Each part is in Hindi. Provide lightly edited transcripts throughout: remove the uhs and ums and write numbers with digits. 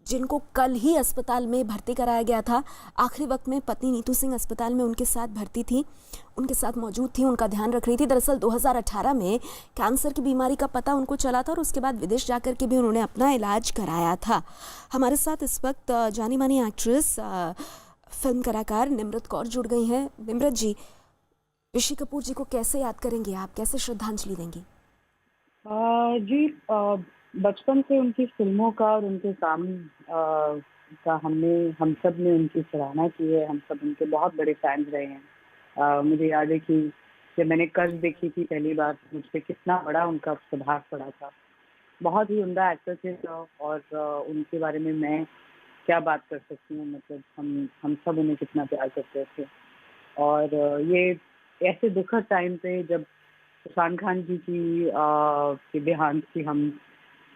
जिनको कल ही अस्पताल में भर्ती कराया गया था। आखिरी वक्त में पत्नी नीतू सिंह अस्पताल में उनके साथ भर्ती थी, उनके साथ मौजूद थी, उनका ध्यान रख रही थी। दरअसल 2018 में कैंसर की बीमारी का पता उनको चला था और उसके बाद विदेश जाकर के भी उन्होंने अपना इलाज कराया था। हमारे साथ इस वक्त जानी मानी एक्ट्रेस, फिल्म कलाकार निम्रत कौर जुड़ गई हैं। निम्रत जी, ऋषि कपूर जी को कैसे याद करेंगे आप, कैसे श्रद्धांजलि देंगी? जी, बचपन से उनकी फिल्मों का और उनके काम का हम सब ने उनकी सराहना की है। हम सब उनके बहुत बड़े फैंस रहे हैं। मुझे याद है कि जब मैंने कर्ज देखी थी पहली बार, मुझ पे कितना बड़ा उनका प्रभाव पड़ा था। बहुत ही उम्दा एक्टर थे और उनके बारे में मैं क्या बात कर सकती हूँ। मतलब हम सब उन्हें कितना प्यार करते थे। और ये ऐसे दुखद टाइम पे जब इरफान खान जी के देहांत की हम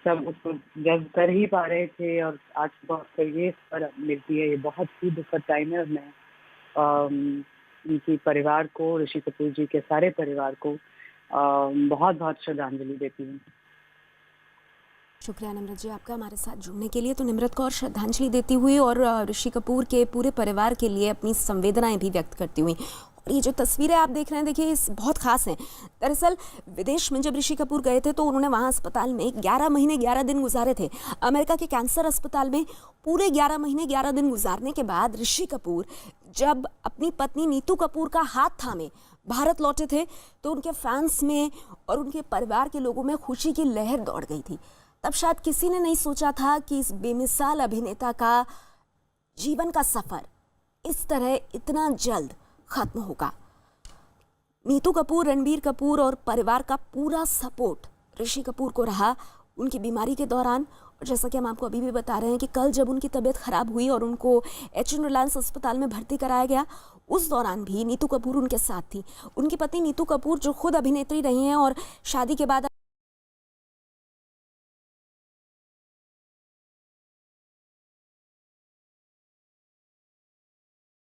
सब उसको जज कर ही पा रहे थे और आज सुबह ये खबर मिलती है, ये बहुत ही दुखद टाइम है। और मैं उनके परिवार को, ऋषि कपूर जी के सारे परिवार को बहुत बहुत श्रद्धांजलि देती हूँ। शुक्रिया निम्रत जी आपका हमारे साथ जुड़ने के लिए। तो निम्रत कौर श्रद्धांजलि देती हुई और ऋषि कपूर के पूरे परिवार के लिए अपनी संवेदनाएं भी व्यक्त करती हुई। और ये जो तस्वीरें आप देख रहे हैं, देखिए, इस बहुत खास हैं। दरअसल विदेश में जब ऋषि कपूर गए थे तो उन्होंने वहाँ अस्पताल में 11 महीने 11 दिन गुजारे थे। अमेरिका के कैंसर अस्पताल में पूरे 11 महीने 11 दिन गुजारने के बाद ऋषि कपूर जब अपनी पत्नी नीतू कपूर का हाथ थामे भारत लौटे थे तो उनके फैंस में और उनके परिवार के लोगों में खुशी की लहर दौड़ गई थी। तब शायद किसी ने नहीं सोचा था कि इस बेमिसाल अभिनेता का जीवन का सफर इस तरह इतना जल्द खत्म होगा। नीतू कपूर, रणबीर कपूर और परिवार का पूरा सपोर्ट ऋषि कपूर को रहा उनकी बीमारी के दौरान। और जैसा कि हम आपको अभी भी बता रहे हैं कि कल जब उनकी तबीयत खराब हुई और उनको एचएन रिलायंस अस्पताल में भर्ती कराया गया, उस दौरान भी नीतू कपूर उनके साथ थी। उनकी पत्नी नीतू कपूर जो खुद अभिनेत्री रही हैं और शादी के बाद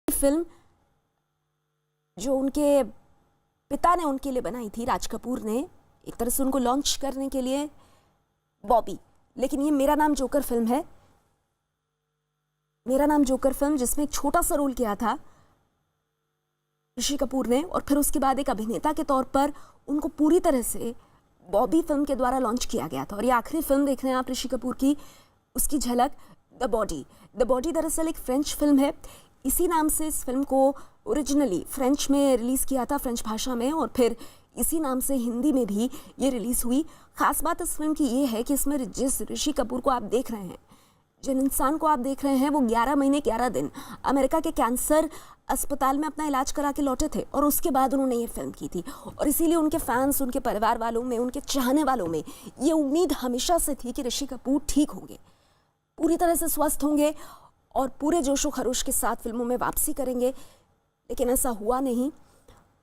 फिल्म जो उनके पिता ने उनके लिए बनाई थी, राज कपूर ने, एक तरह से उनको लॉन्च करने के लिए, बॉबी। लेकिन ये मेरा नाम जोकर फिल्म है, मेरा नाम जोकर फिल्म, जिसमें एक छोटा सा रोल किया था ऋषि कपूर ने और फिर उसके बाद एक अभिनेता के तौर पर उनको पूरी तरह से बॉबी फिल्म के द्वारा लॉन्च किया गया था। और ये आखिरी फिल्म देख रहे हैं आप ऋषि कपूर की, उसकी झलक, द बॉडी। द बॉडी दरअसल एक फ्रेंच फिल्म है। इसी नाम से इस फिल्म को ओरिजिनली फ्रेंच में रिलीज़ किया था, फ्रेंच भाषा में, और फिर इसी नाम से हिंदी में भी ये रिलीज़ हुई। ख़ास बात इस फिल्म की ये है कि इसमें जिस ऋषि कपूर को आप देख रहे हैं, जिन इंसान को आप देख रहे हैं, वो 11 महीने 11 दिन अमेरिका के कैंसर अस्पताल में अपना इलाज करा के लौटे थे और उसके बाद उन्होंने ये फिल्म की थी। और इसीलिए उनके फैंस, उनके परिवार वालों में, उनके चाहने वालों में ये उम्मीद हमेशा से थी कि ऋषि कपूर ठीक होंगे, पूरी तरह से स्वस्थ होंगे और पूरे जोशो खरोश के साथ फिल्मों में वापसी करेंगे। लेकिन ऐसा हुआ नहीं।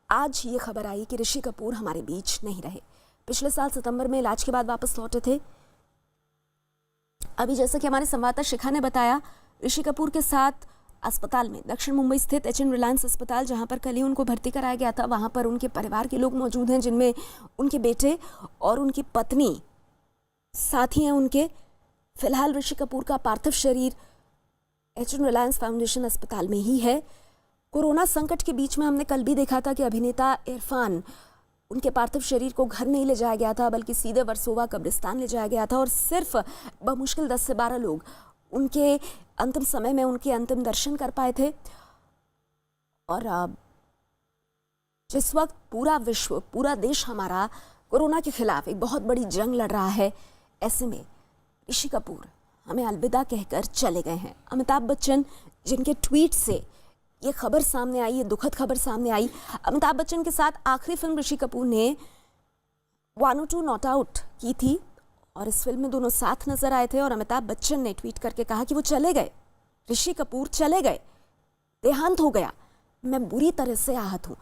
आज ये खबर आई कि ऋषि कपूर हमारे बीच नहीं रहे। पिछले साल सितंबर में इलाज के बाद वापस लौटे थे। अभी जैसा कि हमारे संवाददाता शिखा ने बताया, ऋषि कपूर के साथ अस्पताल में, दक्षिण मुंबई स्थित एचएन रिलायंस अस्पताल, जहां पर कल ही उनको भर्ती कराया गया था, वहां पर उनके परिवार के लोग मौजूद हैं, जिनमें उनके बेटे और उनकी पत्नी साथी हैं उनके। फिलहाल ऋषि कपूर का पार्थिव शरीर एचएन रिलायंस फाउंडेशन अस्पताल में ही है। कोरोना संकट के बीच में हमने कल भी देखा था कि अभिनेता इरफान, उनके पार्थिव शरीर को घर नहीं ले जाया गया था, बल्कि सीधे वर्सोवा कब्रिस्तान ले जाया गया था और सिर्फ बमुश्किल 10 से 12 लोग उनके अंतिम समय में उनके अंतिम दर्शन कर पाए थे। और जिस वक्त पूरा विश्व, पूरा देश हमारा कोरोना के खिलाफ एक बहुत बड़ी जंग लड़ रहा है, ऐसे में ऋषि कपूर हमें अलविदा कहकर चले गए हैं। अमिताभ बच्चन, जिनके ट्वीट से ये खबर सामने आई, ये दुखद खबर सामने आई, अमिताभ बच्चन के साथ आखिरी फिल्म ऋषि कपूर ने 102 नॉट आउट की थी और इस फिल्म में दोनों साथ नजर आए थे। और अमिताभ बच्चन ने ट्वीट करके कहा कि वो चले गए, ऋषि कपूर चले गए, देहांत हो गया, मैं बुरी तरह से आहत हूँ।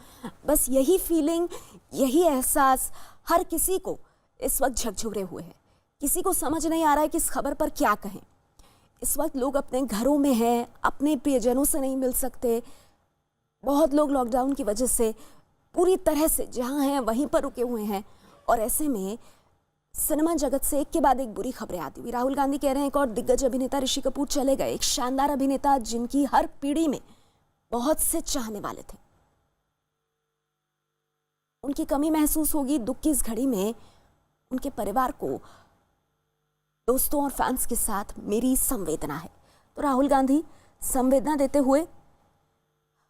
बस यही फीलिंग, यही एहसास हर किसी को इस वक्त झकझोरे हुए है। किसी को समझ नहीं आ रहा है कि इस खबर पर क्या कहें। इस वक्त लोग अपने घरों में हैं, अपने प्रियजनों से नहीं मिल सकते। बहुत लोग लॉकडाउन की वजह से पूरी तरह से जहां हैं वहीं पर रुके हुए हैं। और ऐसे में सिनेमा जगत से एक के बाद एक बुरी खबरें आती हुई। राहुल गांधी कह रहे हैं एक और दिग्गज अभिनेता ऋषि कपूर चले गए, एक शानदार अभिनेता जिनकी हर पीढ़ी में बहुत से चाहने वाले थे। उनकी कमी महसूस होगी दुख की इस घड़ी में। उनके परिवार को, दोस्तों और फैंस के साथ मेरी संवेदना है। तो राहुल गांधी संवेदना देते हुए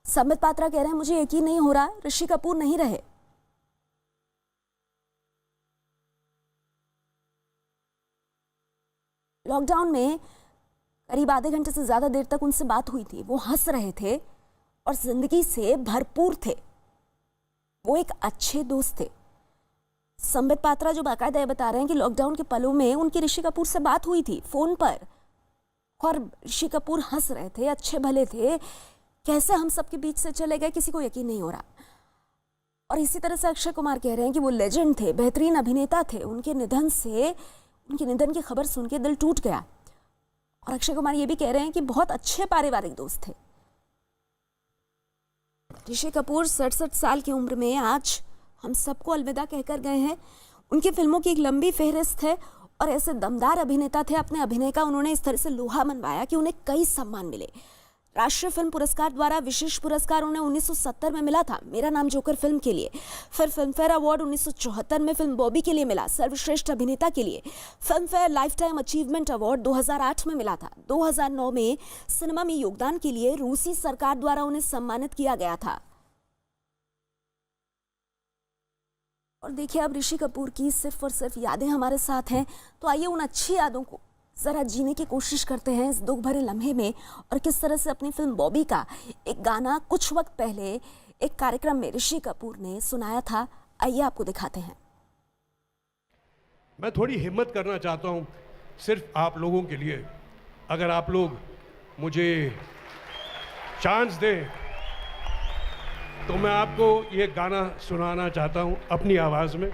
संबित पात्रा कह रहे हैं मुझे यकीन नहीं हो रहा ऋषि कपूर नहीं रहे। लॉकडाउन में करीब आधे घंटे से ज्यादा देर तक उनसे बात हुई थी। वो हंस रहे थे और जिंदगी से भरपूर थे। वो एक अच्छे दोस्त थे। संबित पात्रा जो बाकायदा ये बता रहे हैं कि लॉकडाउन के पलों में उनकी ऋषि कपूर से बात हुई थी फोन पर और ऋषि कपूर हंस रहे थे, अच्छे भले थे। कैसे हम सबके बीच से चले गए किसी को यकीन नहीं हो रहा। और इसी तरह से अक्षय कुमार कह रहे हैं कि वो लेजेंड थे, बेहतरीन अभिनेता थे। उनके निधन की खबर सुन के दिल टूट गया। और अक्षय कुमार ये भी कह रहे हैं कि बहुत अच्छे पारिवारिक दोस्त थे। ऋषि कपूर 67 साल की उम्र में आज हम सबको अलविदा कहकर गए हैं। उनकी फिल्मों की एक लंबी फहरिस्त है और ऐसे दमदार अभिनेता थे। अपने अभिनय का उन्होंने इस तरह से लोहा मनवाया कि उन्हें कई सम्मान मिले। राष्ट्रीय फिल्म पुरस्कार द्वारा विशेष पुरस्कार उन्हें 1970 में मिला था, मेरा नाम जोकर फिल्म के लिए। फिर फिल्म फेयर अवार्ड 1974 में फिल्म बॉबी के लिए मिला, सर्वश्रेष्ठ अभिनेता के लिए। Film fair life time achievement award 2008 में मिला था। 2009 में सिनेमा में योगदान के लिए रूसी सरकार द्वारा उन्हें सम्मानित किया गया था। और देखिए अब ऋषि कपूर की सिर्फ और सिर्फ यादें हमारे साथ हैं। तो आइए उन अच्छी यादों को जरा जीने की कोशिश करते हैं इस दुख भरे लम्हे में। और किस तरह से अपनी फिल्म बॉबी का एक गाना कुछ वक्त पहले एक कार्यक्रम में ऋषि कपूर ने सुनाया था। आइए आपको दिखाते हैं। मैं थोड़ी हिम्मत करना चाहता हूं सिर्फ आप लोगों के लिए। अगर आप लोग मुझे चांस दें तो मैं आपको ये गाना सुनाना चाहता हूं अपनी आवाज़ में।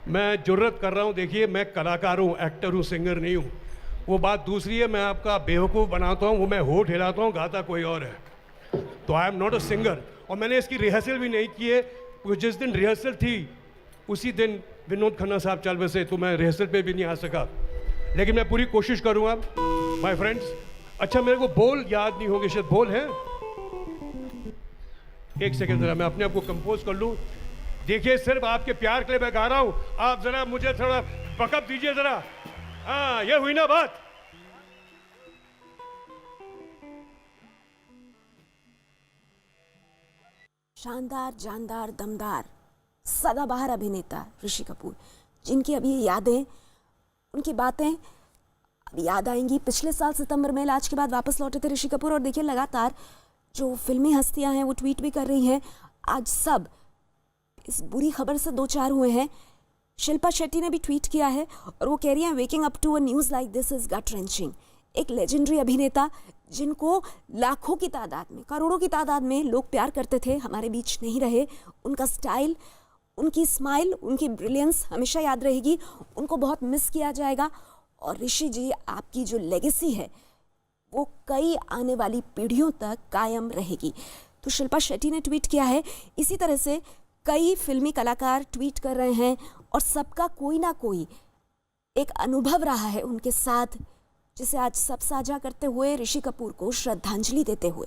मैं जुर्रत कर रहा हूँ, देखिए मैं कलाकार हूँ, एक्टर हूँ, सिंगर नहीं हूँ। वो बात दूसरी है, मैं आपका बेवकूफ़ बनाता हूँ, वो मैं होठ हिलाता हूँ, गाता कोई और है। तो I am not a singer. और मैंने इसकी रिहर्सल भी नहीं की है, क्योंकि जिस दिन रिहर्सल थी उसी दिन विनोद खन्ना साहब चल बसे, तो मैं रिहर्सल पे भी नहीं आ सका। लेकिन मैं पूरी कोशिश करूँगा माय फ्रेंड्स। अच्छा मेरे को बोल याद नहीं होंगे, शायद बोल है। एक सेकेंड ज़रा मैं अपने आप को कंपोज कर लूँ। देखिए सिर्फ आपके प्यार के लिए मैं गा रहा हूं, आप जरा मुझे थोड़ा बकअप दीजिए जरा। हाँ ये हुई ना बात। शानदार, जानदार, दमदार, सदाबहार अभिनेता ऋषि कपूर, जिनकी अभी यादें, उनकी बातें अब याद आएंगी। पिछले साल सितंबर में इलाज के बाद वापस लौटे थे ऋषि कपूर। और देखिए लगातार जो फिल्मी हस्तियां हैं वो ट्वीट भी कर रही हैं। आज सब इस बुरी खबर से दो चार हुए हैं। शिल्पा शेट्टी ने भी ट्वीट किया है और वो कह रही हैं waking up to a news like this is gut wrenching. एक लेजेंडरी अभिनेता जिनको लाखों की तादाद में, करोड़ों की तादाद में लोग प्यार करते थे, हमारे बीच नहीं रहे। उनका स्टाइल, उनकी स्माइल, उनकी ब्रिलियंस हमेशा याद रहेगी। उनको बहुत मिस किया जाएगा। और ऋषि जी, आपकी जो लेगेसी है वो कई आने वाली पीढ़ियों तक कायम रहेगी। तो शिल्पा शेट्टी ने ट्वीट किया है। इसी तरह से कई फिल्मी कलाकार ट्वीट कर रहे हैं और सबका कोई ना कोई एक अनुभव रहा है उनके साथ, जिसे आज सब साझा करते हुए ऋषि कपूर को श्रद्धांजलि देते हुए।